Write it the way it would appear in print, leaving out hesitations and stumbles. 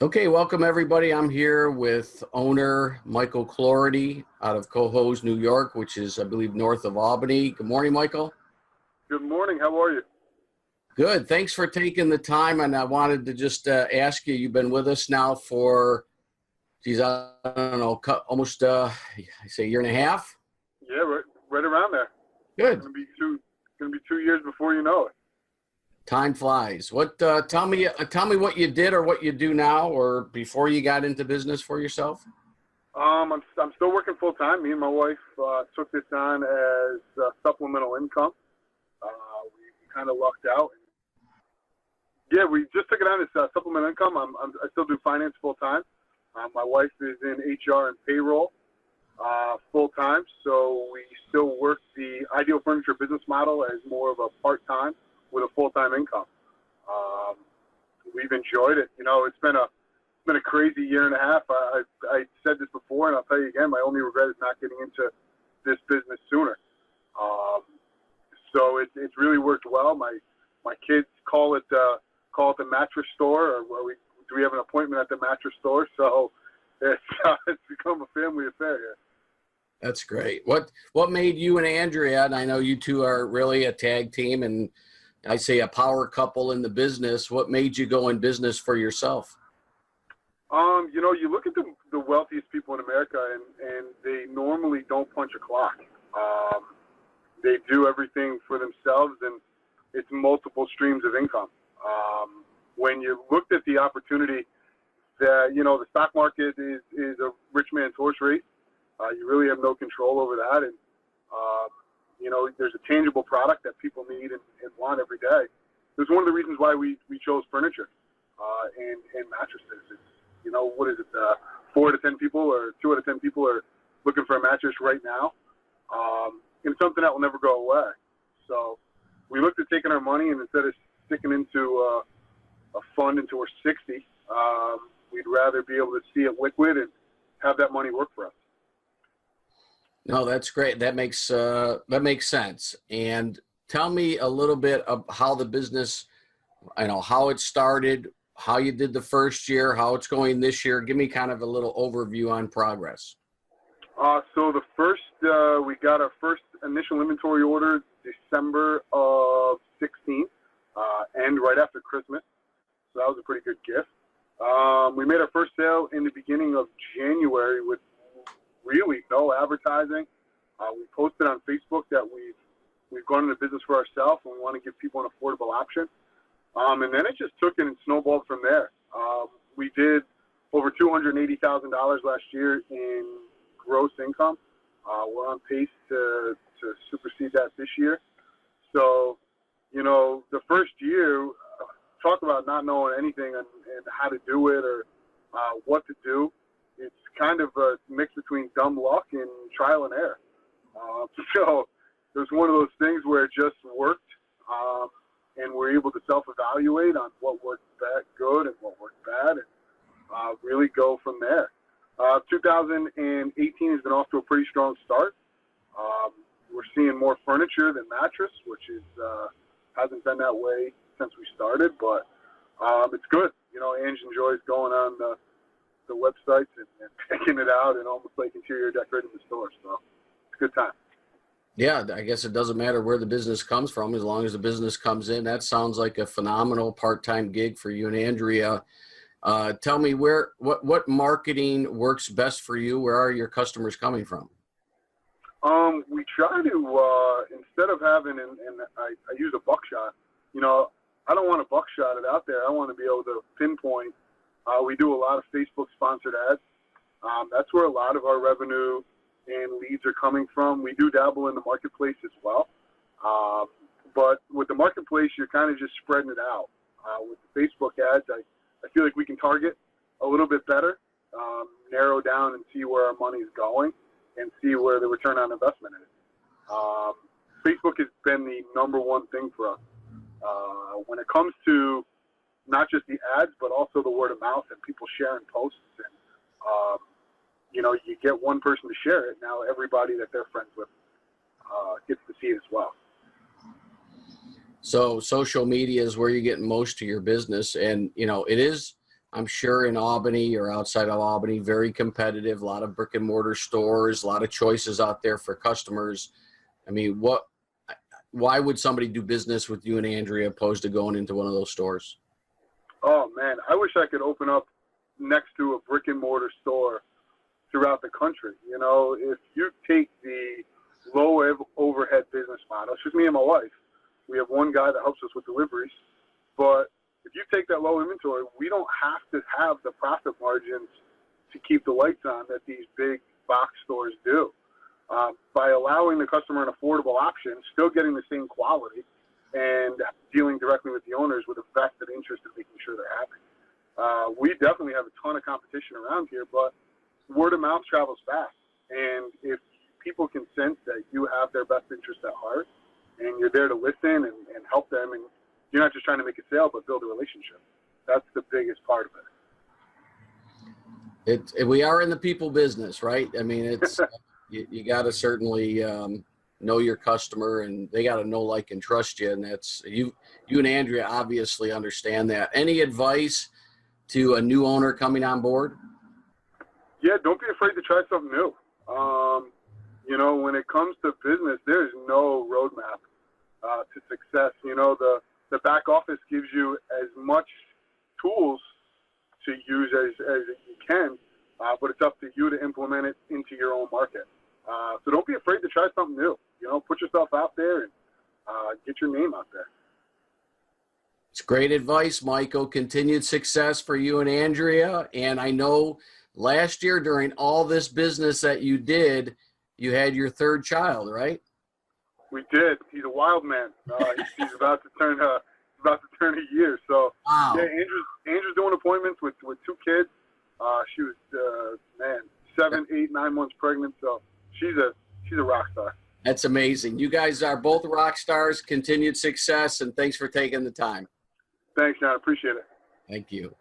Okay, welcome everybody. I'm here with owner Michael Cloherty out of Cohoes, New York, which is, I believe, north of Albany. Good morning, Michael. Good morning. How are you? Good. Thanks for taking the time. And I wanted to just ask you, you've been with us now for, geez, I don't know, almost, I say a year and a half? Yeah, right around there. Good. It's gonna be 2 years before you know it. Time flies. What? Tell me what you did or what you do now, or before you got into business for yourself. I'm still working full time. Me and my wife took this on as supplemental income. We kind of lucked out. Yeah, we just took it on as supplemental income. I still do finance full time. My wife is in HR and payroll full time, so we still work the iDealFurniture business model as more of a part time with a full time income. We've enjoyed it. You know, it's been a crazy year and a half. I said this before, and I'll tell you again. My only regret is not getting into this business sooner. So it's really worked well. My kids call it the mattress store, or we have an appointment at the mattress store. So it's become a family affair here. That's great. What made you and Andrea, and I know you two are really a tag team, and I say a power couple in the business. What made you go in business for yourself? You know, you look at the wealthiest people in America, and they normally don't punch a clock. They do everything for themselves, and it's multiple streams of income. When you looked at the opportunity that, you know, the stock market is a rich man's horse race. You really have no control over that. And, you know, there's a tangible product that people need and want every day. It was one of the reasons why we chose furniture and mattresses. It's, you know, what is it? 4 out of 10 people or 2 out of 10 people are looking for a mattress right now. And something that will never go away. So we looked at taking our money, and instead of sticking into a fund until we're 60, we'd rather be able to see it liquid and have that money work for us. No, that's great. That makes sense. And tell me a little bit of how the business, how it started, how you did the first year, how it's going this year. Give me kind of a little overview on progress. So the first, we got our first initial inventory order December of 16, and right after Christmas. So that was a pretty good gift. We made our first sale in the beginning of January with really no advertising. We posted on Facebook that we've gone into business for ourselves, and we want to give people an affordable option. And then it just took it and snowballed from there. We did over $280,000 last year in gross income. We're on pace to supersede that this year. So, you know, the first year, talk about not knowing anything and how to do it or what to do. It's kind of a mix between dumb luck and trial and error. So it was one of those things where it just worked, and we're able to self-evaluate on what worked good and what worked bad, and really go from there. 2018 has been off to a pretty strong start. We're seeing more furniture than mattress, which is hasn't been that way since we started, but it's good. You know, Ange enjoys going on the websites and picking it out and almost like interior decorating the store. So it's a good time. Yeah, I guess it doesn't matter where the business comes from as long as the business comes in. That sounds like a phenomenal part-time gig for you and Andrea. Tell me what marketing works best for you? Where are your customers coming from? We try to, instead of having, and I use a buckshot, you know, I don't want to buckshot it out there. I want to be able to pinpoint. We do a lot of Facebook sponsored ads. That's where a lot of our revenue and leads are coming from. We do dabble in the marketplace as well. But with the marketplace, you're kind of just spreading it out. With the Facebook ads, I feel like we can target a little bit better, narrow down and see where our money is going and see where the return on investment is. Facebook has been the number one thing for us. When it comes to not just the ads, but also the word of mouth and people sharing posts. And, you know, you get one person to share it. Now everybody that they're friends with gets to see it as well. So social media is where you get most of your business. And, you know, it is I'm sure in Albany or outside of Albany, very competitive, a lot of brick and mortar stores, a lot of choices out there for customers. I mean, why would somebody do business with you and Andrea opposed to going into one of those stores? Oh man, I wish I could open up next to a brick and mortar store throughout the country. You know, if you take the low overhead business model, it's just me and my wife. We have one guy that helps us with deliveries, but if you take that low inventory, we don't have to have the profit margins to keep the lights on that these big box stores do. By allowing the customer an affordable option, still getting the same quality, and dealing directly with the owners with a vested interest in making sure they're happy. We definitely have a ton of competition around here, but word of mouth travels fast. And if people can sense that you have their best interest at heart and you're there to listen and help them, and you're not just trying to make a sale, but build a relationship, that's the biggest part of it. We are in the people business, right? I mean, it's you got to certainly know your customer, and they got to know, like, and trust you. And that's you and Andrea obviously understand that. Any advice to a new owner coming on board? Yeah, don't be afraid to try something new. You know, when it comes to business, there's no roadmap to success. You know, the back office gives you as much tools to use as you can, but it's up to you to implement it into your own market. So don't be afraid to try something new. You know, put yourself out there and get your name out there. It's great advice, Michael. Continued success for you and Andrea. And I know last year during all this business that you did, you had your third child, right? We did. He's a wild man. He's about to turn a year. So wow. Yeah, Andrew's doing appointments with 2 kids. She was 7, 8, 9 months pregnant. So she's a rock star. That's amazing. You guys are both rock stars. Continued success, and thanks for taking the time. Thanks, John. Appreciate it. Thank you.